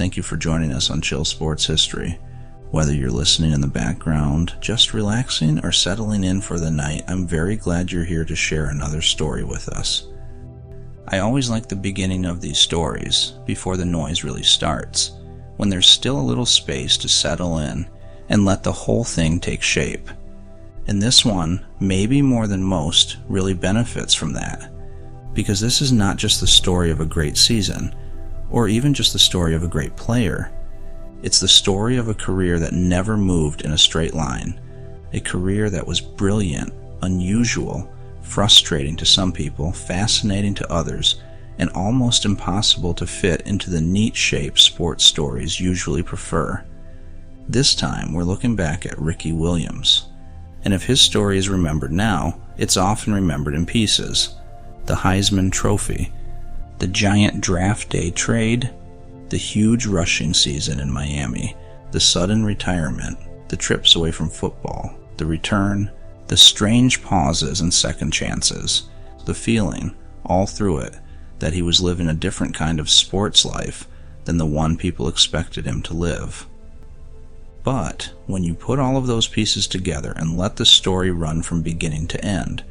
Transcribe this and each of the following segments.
Thank you for joining us on Chill Sports History. Whether you're listening in the background, just relaxing, or settling in for the night, I'm very glad you're here to share another story with us. I always like the beginning of these stories, before the noise really starts, when there's still a little space to settle in and let the whole thing take shape. And this one, maybe more than most, really benefits from that, because this is not just the story of a great season, or even just the story of a great player. It's the story of a career that never moved in a straight line, a career that was brilliant, unusual, frustrating to some people, fascinating to others, and almost impossible to fit into the neat shape sports stories usually prefer. This time, we're looking back at Ricky Williams. And if his story is remembered now, it's often remembered in pieces. The Heisman Trophy, the giant draft day trade, the huge rushing season in Miami, the sudden retirement, the trips away from football, the return, the strange pauses and second chances, the feeling, all through it, that he was living a different kind of sports life than the one people expected him to live. But when you put all of those pieces together and let the story run from beginning to end,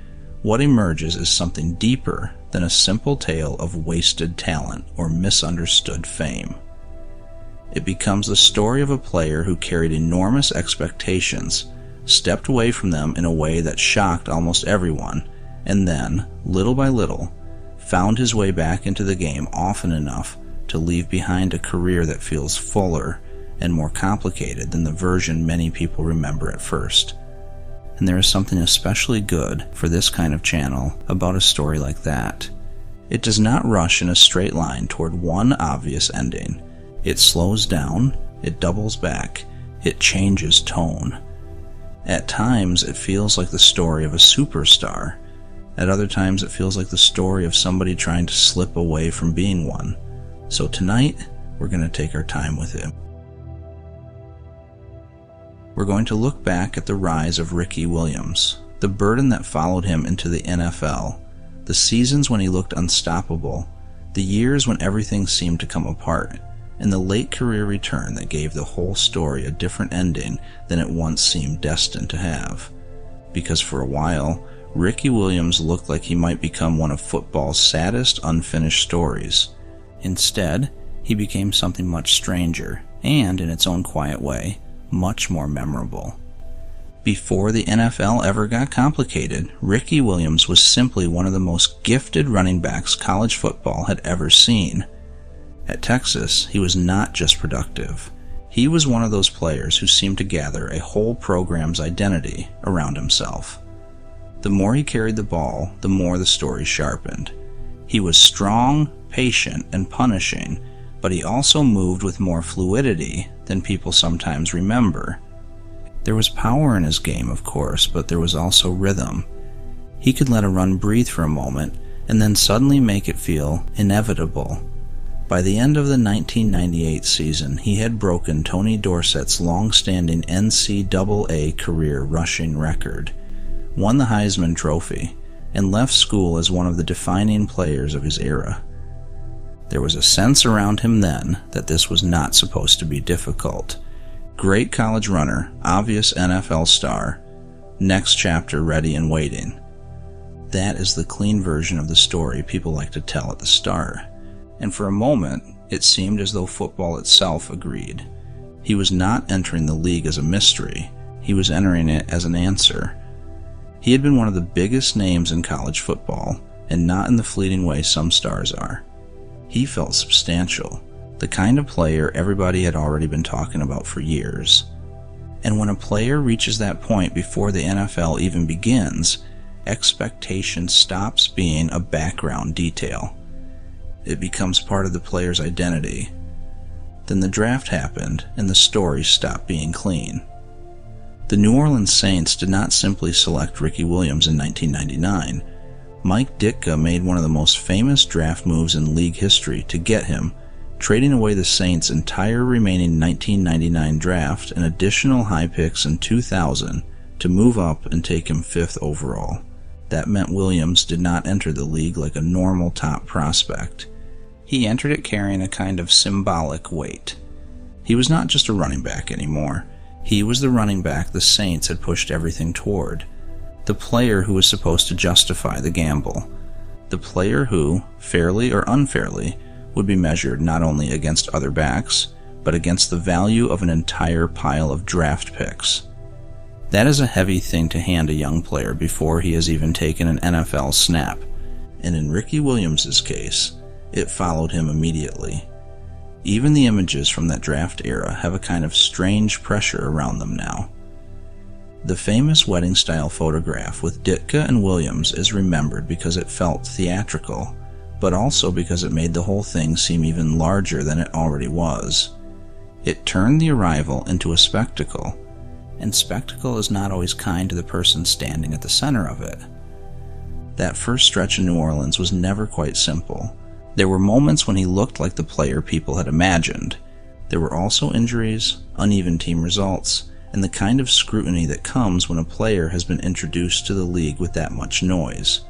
what emerges is something deeper than a simple tale of wasted talent or misunderstood fame. It becomes the story of a player who carried enormous expectations, stepped away from them in a way that shocked almost everyone, and then, little by little, found his way back into the game often enough to leave behind a career that feels fuller and more complicated than the version many people remember at first. And there is something especially good for this kind of channel about a story like that. It does not rush in a straight line toward one obvious ending. It slows down, it doubles back, it changes tone. At times, it feels like the story of a superstar. At other times, it feels like the story of somebody trying to slip away from being one. So tonight, we're going to take our time with it. We're going to look back at the rise of Ricky Williams, the burden that followed him into the NFL, the seasons when he looked unstoppable, the years when everything seemed to come apart, and the late career return that gave the whole story a different ending than it once seemed destined to have. Because for a while, Ricky Williams looked like he might become one of football's saddest unfinished stories. Instead, he became something much stranger, and in its own quiet way, much more memorable. Before the NFL ever got complicated, Ricky Williams was simply one of the most gifted running backs college football had ever seen. At Texas, he was not just productive. He was one of those players who seemed to gather a whole program's identity around himself. The more he carried the ball, the more the story sharpened. He was strong, patient, and punishing, but he also moved with more fluidity than people sometimes remember. There was power in his game, of course, but there was also rhythm. He could let a run breathe for a moment and then suddenly make it feel inevitable. By the end of the 1998 season, he had broken Tony Dorsett's long-standing NCAA career rushing record, won the Heisman Trophy, and left school as one of the defining players of his era. There was a sense around him then that this was not supposed to be difficult. Great college runner, obvious NFL star, next chapter ready and waiting. That is the clean version of the story people like to tell at the start. And for a moment, it seemed as though football itself agreed. He was not entering the league as a mystery. He was entering it as an answer. He had been one of the biggest names in college football, and not in the fleeting way some stars are. He felt substantial, the kind of player everybody had already been talking about for years. And when a player reaches that point before the NFL even begins, expectation stops being a background detail. It becomes part of the player's identity. Then the draft happened, and the story stopped being clean. The New Orleans Saints did not simply select Ricky Williams in 1999. Mike Ditka made one of the most famous draft moves in league history to get him, trading away the Saints' entire remaining 1999 draft and additional high picks in 2000 to move up and take him 5th overall. That meant Williams did not enter the league like a normal top prospect. He entered it carrying a kind of symbolic weight. He was not just a running back anymore. He was the running back the Saints had pushed everything toward. The player who was supposed to justify the gamble. The player who, fairly or unfairly, would be measured not only against other backs, but against the value of an entire pile of draft picks. That is a heavy thing to hand a young player before he has even taken an NFL snap, and in Ricky Williams' case, it followed him immediately. Even the images from that draft era have a kind of strange pressure around them now. The famous wedding-style photograph with Ditka and Williams is remembered because it felt theatrical, but also because it made the whole thing seem even larger than it already was. It turned the arrival into a spectacle, and spectacle is not always kind to the person standing at the center of it. That first stretch in New Orleans was never quite simple. There were moments when he looked like the player people had imagined. There were also injuries, uneven team results, and the kind of scrutiny that comes when a player has been introduced to the league with that much noise.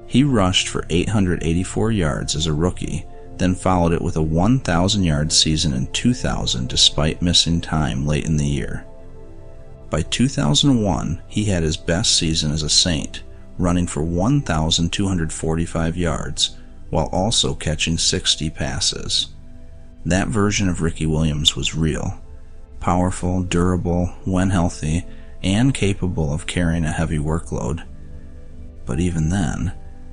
He rushed for 884 yards as a rookie, then followed it with a 1,000-yard season in 2000 despite missing time late in the year. By 2001, he had his best season as a Saint, running for 1,245 yards, while also catching 60 passes. That version of Ricky Williams was real. Powerful, durable, when healthy, and capable of carrying a heavy workload. But even then,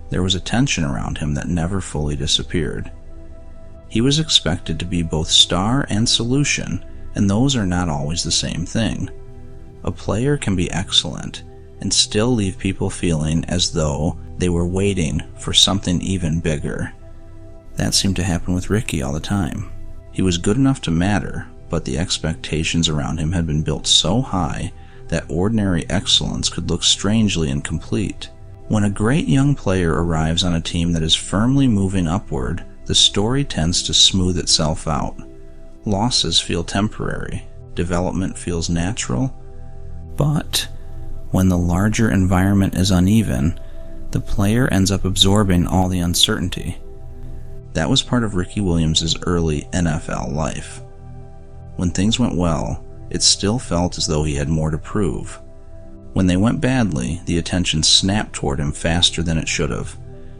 there was a tension around him that never fully disappeared. He was expected to be both star and solution, and those are not always the same thing. A player can be excellent and still leave people feeling as though they were waiting for something even bigger. That seemed to happen with Ricky all the time. He was good enough to matter, but the expectations around him had been built so high that ordinary excellence could look strangely incomplete. When a great young player arrives on a team that is firmly moving upward, the story tends to smooth itself out. Losses feel temporary, development feels natural, but when the larger environment is uneven, the player ends up absorbing all the uncertainty. That was part of Ricky Williams' early NFL life. When things went well, it still felt as though he had more to prove. When they went badly, the attention snapped toward him faster than it should have.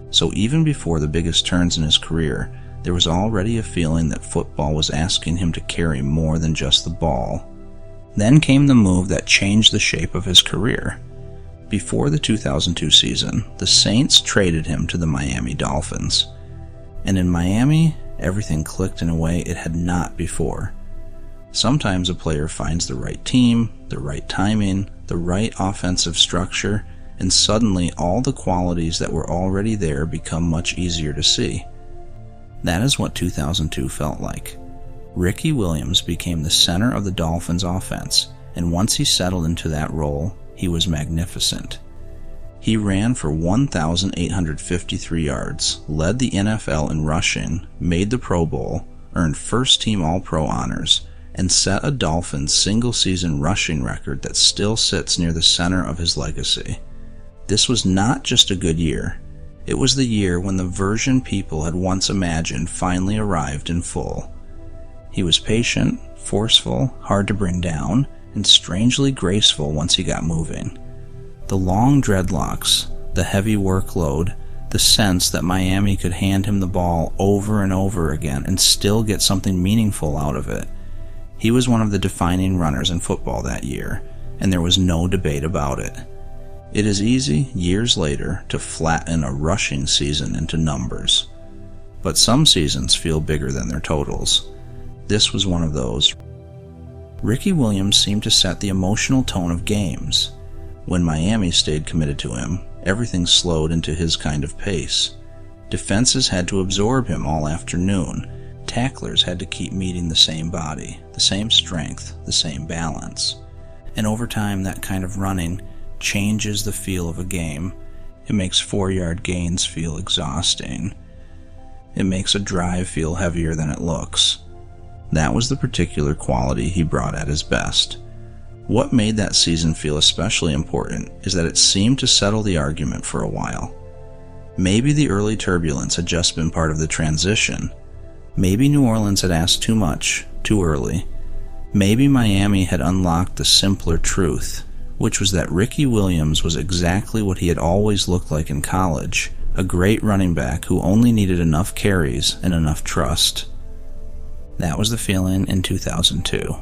So even before the biggest turns in his career, there was already a feeling that football was asking him to carry more than just the ball. Then came the move that changed the shape of his career. Before the 2002 season, the Saints traded him to the Miami Dolphins. And in Miami, everything clicked in a way it had not before. Sometimes a player finds the right team, the right timing, the right offensive structure, and suddenly all the qualities that were already there become much easier to see. That is what 2002 felt like. Ricky Williams became the center of the Dolphins' offense, and once he settled into that role, he was magnificent. He ran for 1,853 yards, led the NFL in rushing, made the Pro Bowl, earned first-team All-Pro honors, and set a Dolphins single-season rushing record that still sits near the center of his legacy. This was not just a good year. It was the year when the version people had once imagined finally arrived in full. He was patient, forceful, hard to bring down, and strangely graceful once he got moving. The long dreadlocks, the heavy workload, the sense that Miami could hand him the ball over and over again and still get something meaningful out of it. He was one of the defining runners in football that year, and there was no debate about it. It is easy, years later, to flatten a rushing season into numbers. But some seasons feel bigger than their totals. This was one of those. Ricky Williams seemed to set the emotional tone of games. When Miami stayed committed to him, everything slowed into his kind of pace. Defenses had to absorb him all afternoon. Tacklers had to keep meeting the same body, the same strength, the same balance. And over time, that kind of running changes the feel of a game. It makes 4-yard gains feel exhausting. It makes a drive feel heavier than it looks. That was the particular quality he brought at his best. What made that season feel especially important is that it seemed to settle the argument for a while. Maybe the early turbulence had just been part of the transition, Maybe New Orleans had asked too much, too early. Maybe Miami had unlocked the simpler truth, which was that Ricky Williams was exactly what he had always looked like in college, a great running back who only needed enough carries and enough trust. That was the feeling in 2002.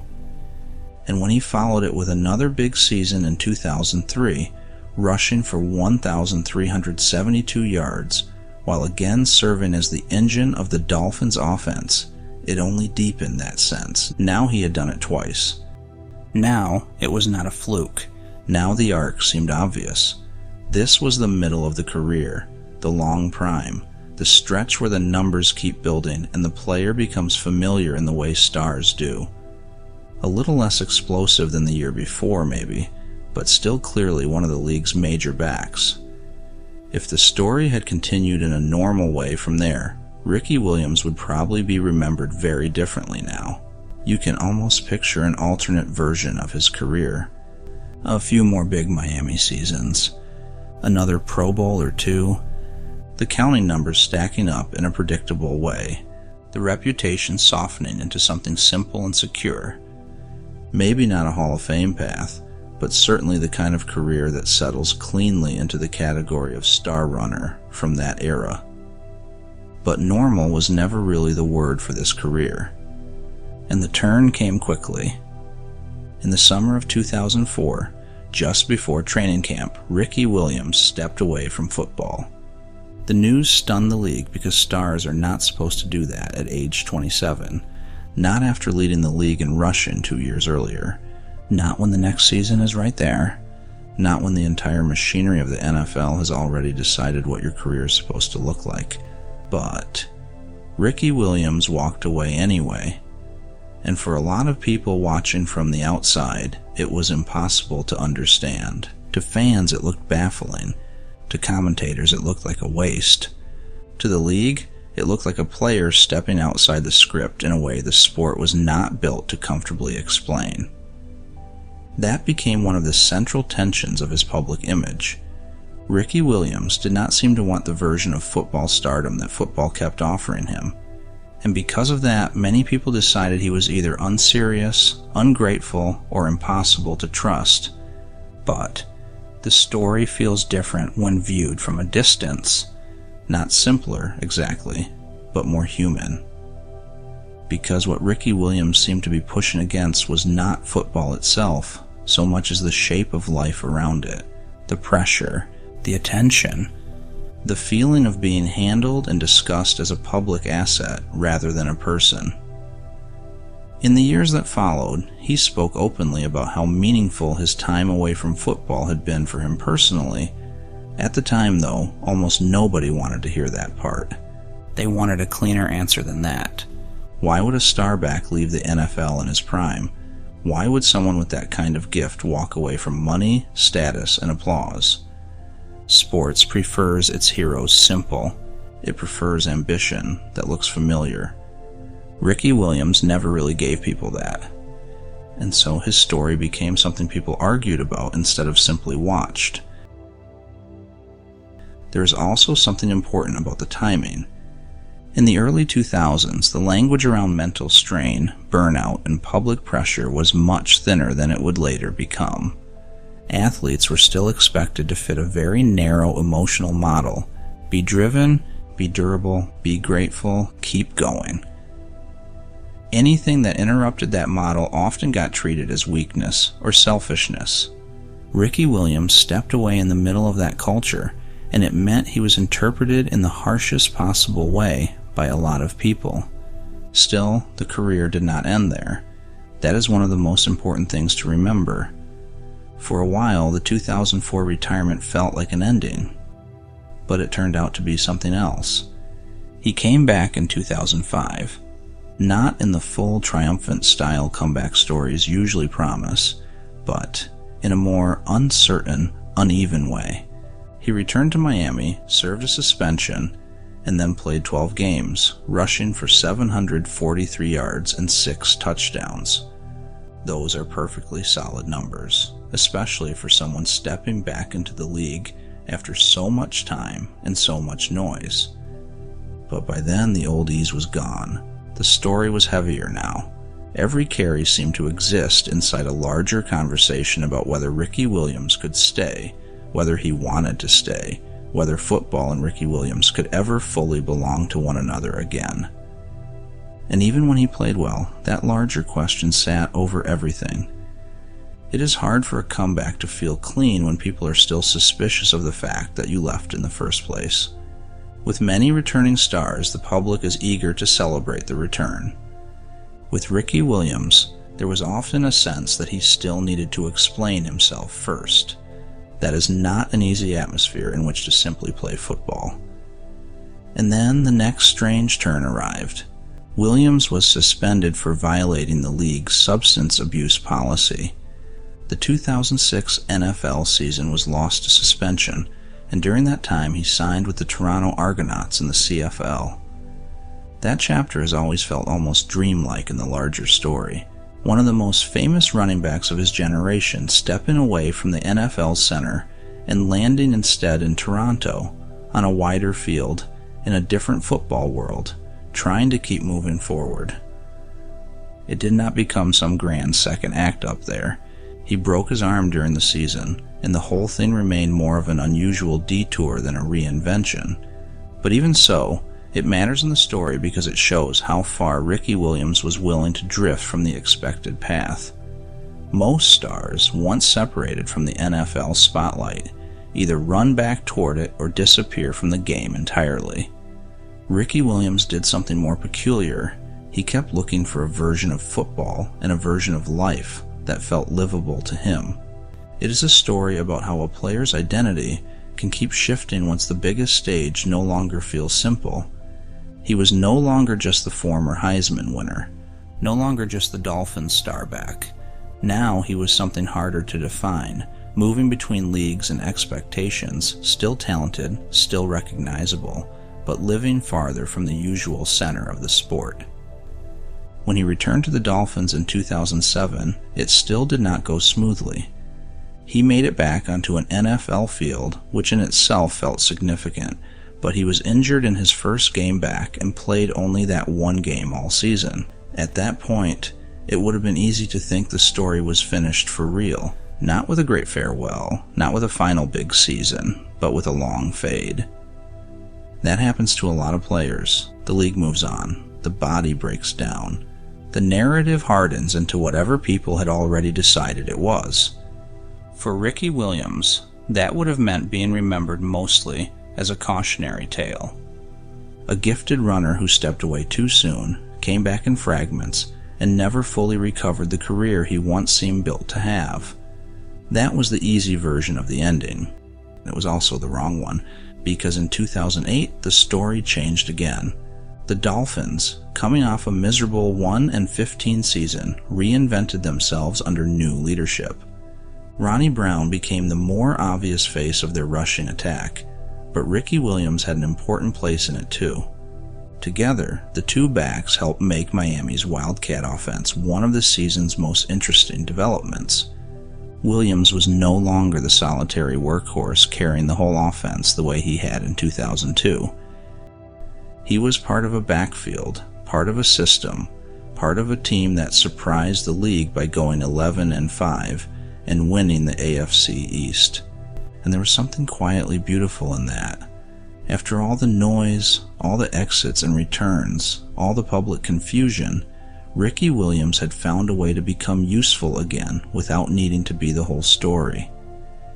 And when he followed it with another big season in 2003, rushing for 1,372 yards, while again serving as the engine of the Dolphins' offense, it only deepened that sense. Now he had done it twice. Now it was not a fluke. Now the arc seemed obvious. This was the middle of the career, the long prime, the stretch where the numbers keep building and the player becomes familiar in the way stars do. A little less explosive than the year before, maybe, but still clearly one of the league's major backs. If the story had continued in a normal way from there, Ricky Williams would probably be remembered very differently now. You can almost picture an alternate version of his career. A few more big Miami seasons. Another Pro Bowl or two. The counting numbers stacking up in a predictable way. The reputation softening into something simple and secure. Maybe not a Hall of Fame path, but certainly the kind of career that settles cleanly into the category of star runner from that era. But normal was never really the word for this career. And the turn came quickly. In the summer of 2004, just before training camp, Ricky Williams stepped away from football. The news stunned the league because stars are not supposed to do that at age 27, not after leading the league in rushing 2 years earlier, not when the next season is right there, not when the entire machinery of the NFL has already decided what your career is supposed to look like. But Ricky Williams walked away anyway, and for a lot of people watching from the outside, it was impossible to understand. To fans, it looked baffling. To commentators, it looked like a waste. To the league, it looked like a player stepping outside the script in a way the sport was not built to comfortably explain. That became one of the central tensions of his public image. Ricky Williams did not seem to want the version of football stardom that football kept offering him. And because of that, many people decided he was either unserious, ungrateful, or impossible to trust. But the story feels different when viewed from a distance. Not simpler, exactly, but more human. Because what Ricky Williams seemed to be pushing against was not football itself, so much as the shape of life around it, the pressure, the attention, the feeling of being handled and discussed as a public asset rather than a person. In the years that followed, he spoke openly about how meaningful his time away from football had been for him personally. At the time, though, almost nobody wanted to hear that part. They wanted a cleaner answer than that. Why would a starback leave the NFL in his prime? Why would someone with that kind of gift walk away from money, status, and applause? Sports prefers its heroes simple. It prefers ambition that looks familiar. Ricky Williams never really gave people that. And so his story became something people argued about instead of simply watched. There is also something important about the timing. In the early 2000s, the language around mental strain, burnout, and public pressure was much thinner than it would later become. Athletes were still expected to fit a very narrow emotional model. Be driven, be durable, be grateful, keep going. Anything that interrupted that model often got treated as weakness or selfishness. Ricky Williams stepped away in the middle of that culture, and it meant he was interpreted in the harshest possible way by a lot of people. Still, the career did not end there. That is one of the most important things to remember. For a while, the 2004 retirement felt like an ending, but it turned out to be something else. He came back in 2005, not in the full triumphant style comeback stories usually promise, but in a more uncertain, uneven way. He returned to Miami, served a suspension, and then played 12 games, rushing for 743 yards and 6 touchdowns. Those are perfectly solid numbers, especially for someone stepping back into the league after so much time and so much noise. But by then the old ease was gone. The story was heavier now. Every carry seemed to exist inside a larger conversation about whether Ricky Williams could stay, whether he wanted to stay, whether football and Ricky Williams could ever fully belong to one another again. And even when he played well, that larger question sat over everything. It is hard for a comeback to feel clean when people are still suspicious of the fact that you left in the first place. With many returning stars, the public is eager to celebrate the return. With Ricky Williams, there was often a sense that he still needed to explain himself first. That is not an easy atmosphere in which to simply play football. And then the next strange turn arrived. Williams was suspended for violating the league's substance abuse policy. The 2006 NFL season was lost to suspension, and during that time he signed with the Toronto Argonauts in the CFL. That chapter has always felt almost dreamlike in the larger story. One of the most famous running backs of his generation stepping away from the NFL center and landing instead in Toronto, on a wider field, in a different football world, trying to keep moving forward. It did not become some grand second act up there. He broke his arm during the season, and the whole thing remained more of an unusual detour than a reinvention. But even so, it matters in the story because it shows how far Ricky Williams was willing to drift from the expected path. Most stars, once separated from the NFL spotlight, either run back toward it or disappear from the game entirely. Ricky Williams did something more peculiar. He kept looking for a version of football and a version of life that felt livable to him. It is a story about how a player's identity can keep shifting once the biggest stage no longer feels simple. He was no longer just the former Heisman winner, no longer just the Dolphins starback. Now he was something harder to define, moving between leagues and expectations, still talented, still recognizable, but living farther from the usual center of the sport. When he returned to the Dolphins in 2007, it still did not go smoothly. He made it back onto an NFL field, which in itself felt significant, but he was injured in his first game back and played only that one game all season. At that point, it would have been easy to think the story was finished for real, not with a great farewell, not with a final big season, but with a long fade. That happens to a lot of players. The league moves on. The body breaks down. The narrative hardens into whatever people had already decided it was. For Ricky Williams, that would have meant being remembered mostly as a cautionary tale. A gifted runner who stepped away too soon, came back in fragments, and never fully recovered the career he once seemed built to have. That was the easy version of the ending. It was also the wrong one, because in 2008 the story changed again. The Dolphins, coming off a miserable 1-15 season, reinvented themselves under new leadership. Ronnie Brown became the more obvious face of their rushing attack, but Ricky Williams had an important place in it too. Together, the two backs helped make Miami's Wildcat offense one of the season's most interesting developments. Williams was no longer the solitary workhorse carrying the whole offense the way he had in 2002. He was part of a backfield, part of a system, part of a team that surprised the league by going 11-5 and winning the AFC East. And there was something quietly beautiful in that. After all the noise, all the exits and returns, all the public confusion, Ricky Williams had found a way to become useful again without needing to be the whole story.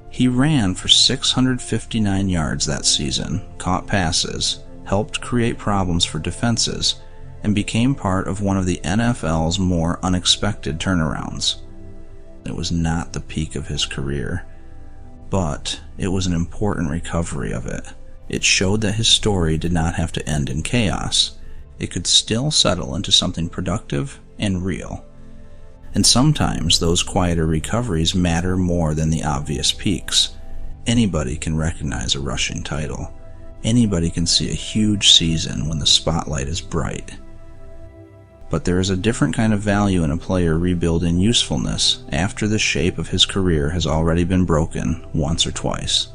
He ran for 659 yards that season, caught passes, helped create problems for defenses, and became part of one of the NFL's more unexpected turnarounds. It was not the peak of his career, but it was an important recovery of it. It showed that his story did not have to end in chaos. It could still settle into something productive and real. And sometimes those quieter recoveries matter more than the obvious peaks. Anybody can recognize a rushing title. Anybody can see a huge season when the spotlight is bright. But there is a different kind of value in a player rebuilding usefulness after the shape of his career has already been broken once or twice.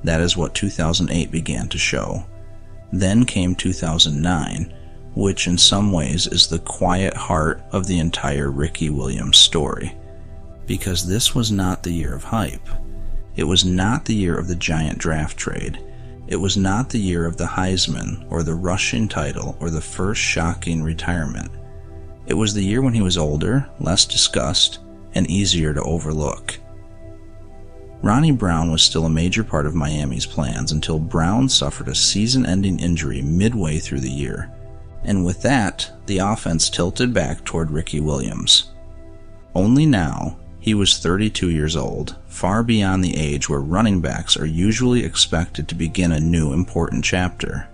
That is what 2008 began to show. Then came 2009, which in some ways is the quiet heart of the entire Ricky Williams story. Because this was not the year of hype. It was not the year of the giant draft trade. It was not the year of the Heisman or the rushing title or the first shocking retirement. It was the year when he was older, less discussed, and easier to overlook. Ronnie Brown was still a major part of Miami's plans until Brown suffered a season-ending injury midway through the year. And with that, the offense tilted back toward Ricky Williams. Only now, he was 32 years old, far beyond the age where running backs are usually expected to begin a new important chapter.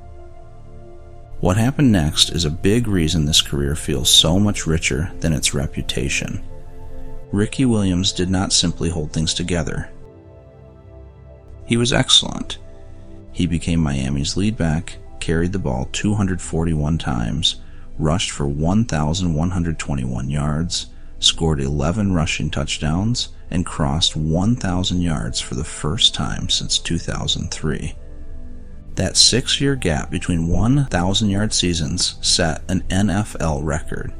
What happened next is a big reason this career feels so much richer than its reputation. Ricky Williams did not simply hold things together. He was excellent. He became Miami's lead back, carried the ball 241 times, rushed for 1,121 yards, scored 11 rushing touchdowns, and crossed 1,000 yards for the first time since 2003. That 6-year gap between 1,000-yard seasons set an NFL record.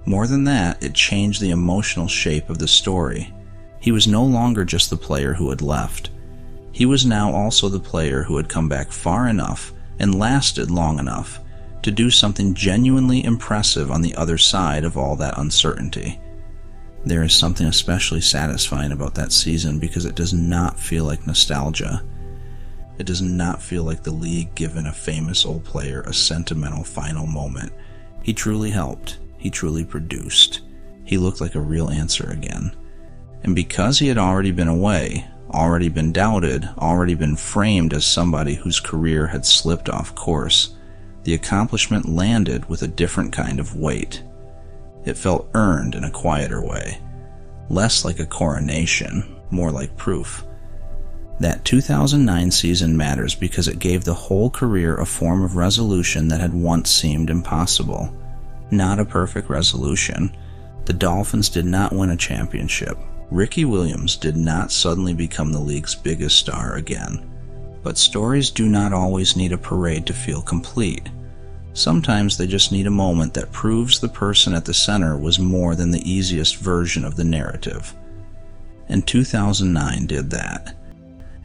More than that, it changed the emotional shape of the story. He was no longer just the player who had left. He was now also the player who had come back far enough and lasted long enough to do something genuinely impressive on the other side of all that uncertainty. There is something especially satisfying about that season because it does not feel like nostalgia. It does not feel like the league giving a famous old player a sentimental final moment. He truly helped. He truly produced. He looked like a real answer again. And because he had already been away, already been doubted, already been framed as somebody whose career had slipped off course, the accomplishment landed with a different kind of weight. It felt earned in a quieter way, less like a coronation, more like proof. That 2009 season matters because it gave the whole career a form of resolution that had once seemed impossible. Not a perfect resolution. The Dolphins did not win a championship. Ricky Williams did not suddenly become the league's biggest star again. But stories do not always need a parade to feel complete. Sometimes they just need a moment that proves the person at the center was more than the easiest version of the narrative. And 2009 did that.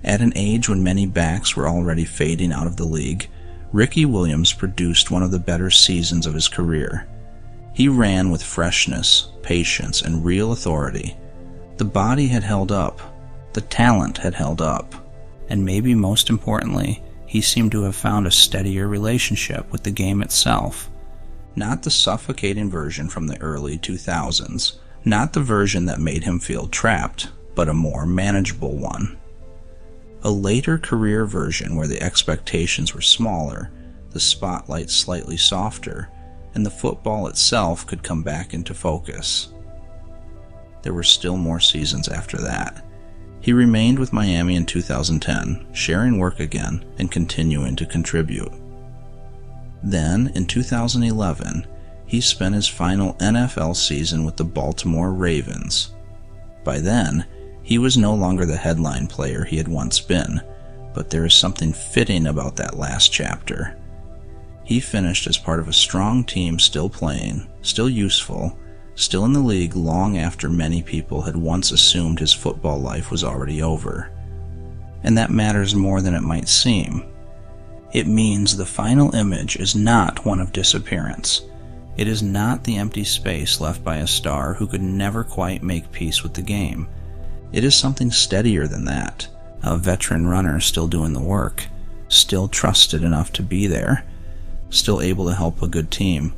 At an age when many backs were already fading out of the league, Ricky Williams produced one of the better seasons of his career. He ran with freshness, patience, and real authority. The body had held up. The talent had held up. And maybe most importantly, he seemed to have found a steadier relationship with the game itself. Not the suffocating version from the early 2000s, not the version that made him feel trapped, but a more manageable one. A later career version where the expectations were smaller, the spotlight slightly softer, and the football itself could come back into focus. There were still more seasons after that. He remained with Miami in 2010, sharing work again and continuing to contribute. Then, in 2011, he spent his final NFL season with the Baltimore Ravens. By then, he was no longer the headline player he had once been, but there is something fitting about that last chapter. He finished as part of a strong team still playing, still useful, still in the league long after many people had once assumed his football life was already over. And that matters more than it might seem. It means the final image is not one of disappearance. It is not the empty space left by a star who could never quite make peace with the game. It is something steadier than that. A veteran runner still doing the work, still trusted enough to be there, still able to help a good team.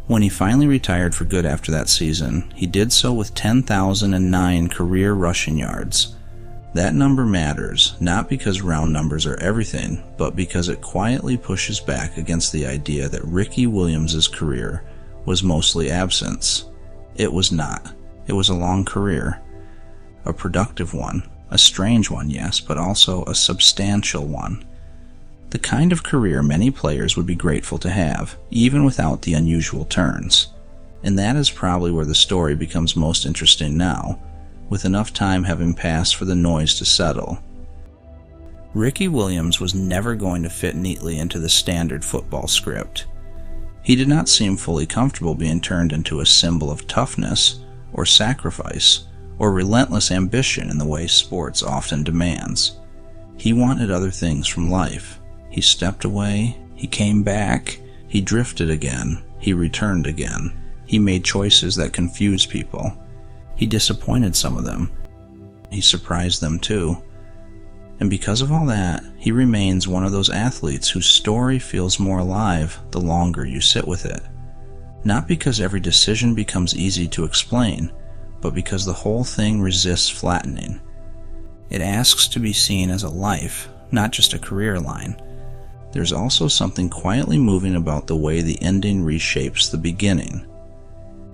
When he finally retired for good after that season, he did so with 10,009 career rushing yards. That number matters, not because round numbers are everything, but because it quietly pushes back against the idea that Ricky Williams' career was mostly absence. It was not. It was a long career. A productive one. A strange one, yes, but also a substantial one. The kind of career many players would be grateful to have, even without the unusual turns. And that is probably where the story becomes most interesting now, with enough time having passed for the noise to settle. Ricky Williams was never going to fit neatly into the standard football script. He did not seem fully comfortable being turned into a symbol of toughness or sacrifice or relentless ambition in the way sports often demands. He wanted other things from life. He stepped away, he came back, he drifted again, he returned again. He made choices that confused people. He disappointed some of them. He surprised them too. And because of all that, he remains one of those athletes whose story feels more alive the longer you sit with it. Not because every decision becomes easy to explain, but because the whole thing resists flattening. It asks to be seen as a life, not just a career line. There's also something quietly moving about the way the ending reshapes the beginning.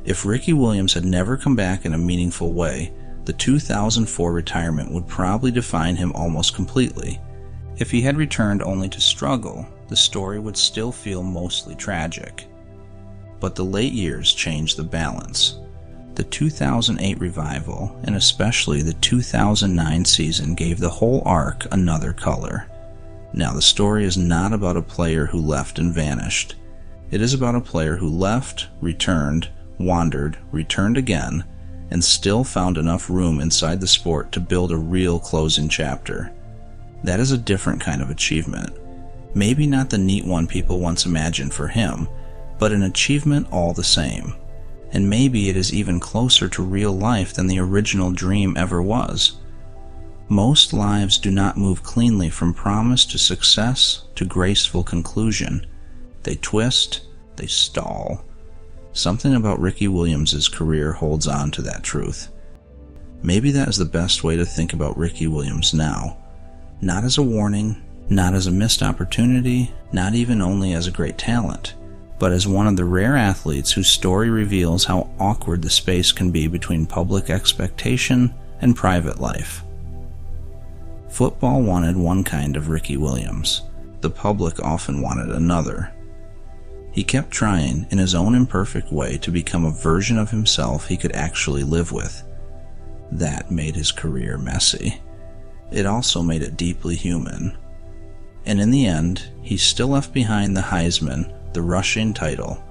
If Ricky Williams had never come back in a meaningful way, the 2004 retirement would probably define him almost completely. If he had returned only to struggle, the story would still feel mostly tragic. But the late years changed the balance. The 2008 revival, and especially the 2009 season, gave the whole arc another color. Now, the story is not about a player who left and vanished. It is about a player who left, returned, wandered, returned again, and still found enough room inside the sport to build a real closing chapter. That is a different kind of achievement. Maybe not the neat one people once imagined for him, but an achievement all the same. And maybe it is even closer to real life than the original dream ever was. Most lives do not move cleanly from promise to success to graceful conclusion. They twist, they stall. Something about Ricky Williams' career holds on to that truth. Maybe that is the best way to think about Ricky Williams now. Not as a warning, not as a missed opportunity, not even only as a great talent, but as one of the rare athletes whose story reveals how awkward the space can be between public expectation and private life. Football wanted one kind of Ricky Williams. The public often wanted another. He kept trying, in his own imperfect way, to become a version of himself he could actually live with. That made his career messy. It also made it deeply human. And in the end, he still left behind the Heisman, the rushing title,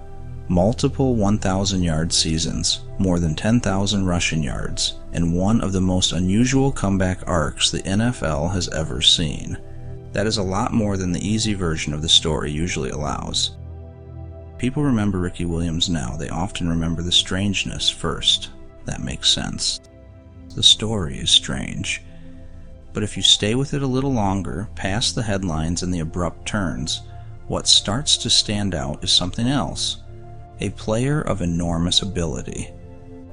multiple 1,000-yard seasons, more than 10,000 rushing yards, and one of the most unusual comeback arcs the NFL has ever seen. That is a lot more than the easy version of the story usually allows. People remember Ricky Williams now. They often remember the strangeness first. That makes sense. The story is strange. But if you stay with it a little longer, past the headlines and the abrupt turns, what starts to stand out is something else. A player of enormous ability.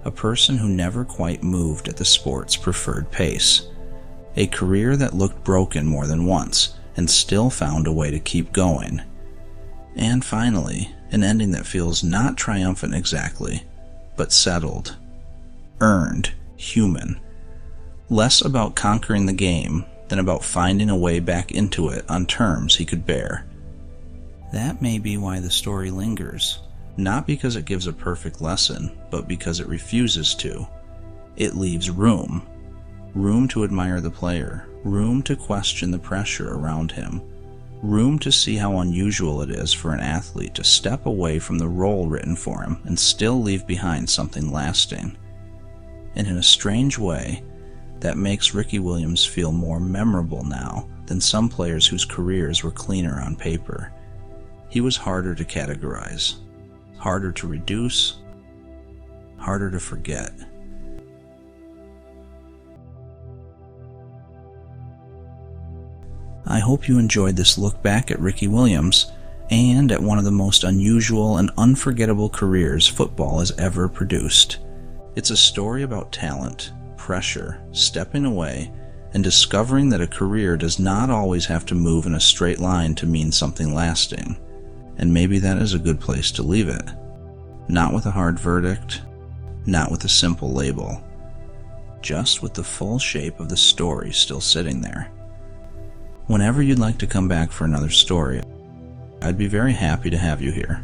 A person who never quite moved at the sport's preferred pace. A career that looked broken more than once, and still found a way to keep going. And finally, an ending that feels not triumphant exactly, but settled, earned, human. Less about conquering the game than about finding a way back into it on terms he could bear. That may be why the story lingers, not because it gives a perfect lesson, but because it refuses to. It leaves room to admire the player, room to question the pressure around him, room to see how unusual it is for an athlete to step away from the role written for him and still leave behind something lasting. And in a strange way, that makes Ricky Williams feel more memorable now than some players whose careers were cleaner on paper. He was harder to categorize, harder to reduce, harder to forget. I hope you enjoyed this look back at Ricky Williams and at one of the most unusual and unforgettable careers football has ever produced. It's a story about talent, pressure, stepping away, and discovering that a career does not always have to move in a straight line to mean something lasting. And maybe that is a good place to leave it. Not with a hard verdict, not with a simple label, just with the full shape of the story still sitting there. Whenever you'd like to come back for another story, I'd be very happy to have you here.